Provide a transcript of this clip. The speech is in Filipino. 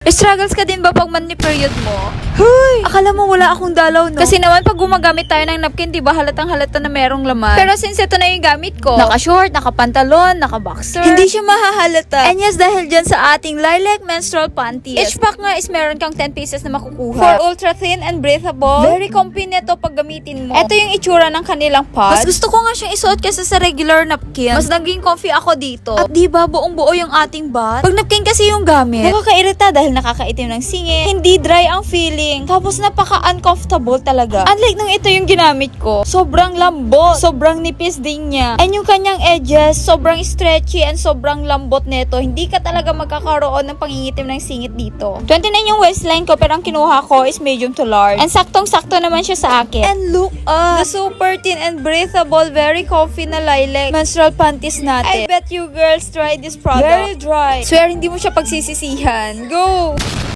Struggles ka din ba pag monthly period mo? Hoy! Akala mo wala akong dalaw, no? Kasi naman pag gumagamit tayo ng napkin, di ba halatang halata na merong laman? Pero since ito na yung gamit ko, naka-short, naka-pantalon, naka-boxer, hindi siya mahahalata. And yes, dahil dyan sa ating lilac menstrual panties. Each pack nga is meron kang 10 pieces na makukuha. For ultra thin and breathable. Very comfy nito pag gamitin mo. Ito yung itsura ng kanilang pads. Mas gusto ko nga siyang isuot kaysa sa regular napkin. Mas naging comfy ako dito. At diba buong buo yung ating bath? Pag napkin kasi yung gamit, nakakairita dahil nakakaitim ng singit. Hindi dry ang feeling. Tapos napaka-uncomfortable talaga. Unlike nung ito yung ginamit ko, sobrang lambot. Sobrang nipis din niya. And yung kanyang edges, sobrang stretchy and sobrang lambot nito. Hindi ka talaga magkakaroon ng pangingitim ng singit dito. 29 yung waistline ko pero ang kinuha ko is medium to large. And saktong-sakto naman siya sa akin. And look the super thin and breathable, very comfy na lilac menstrual panties natin. I bet you girls try this product. Very dry. Swear hindi mo siya pagsisisihan. Go!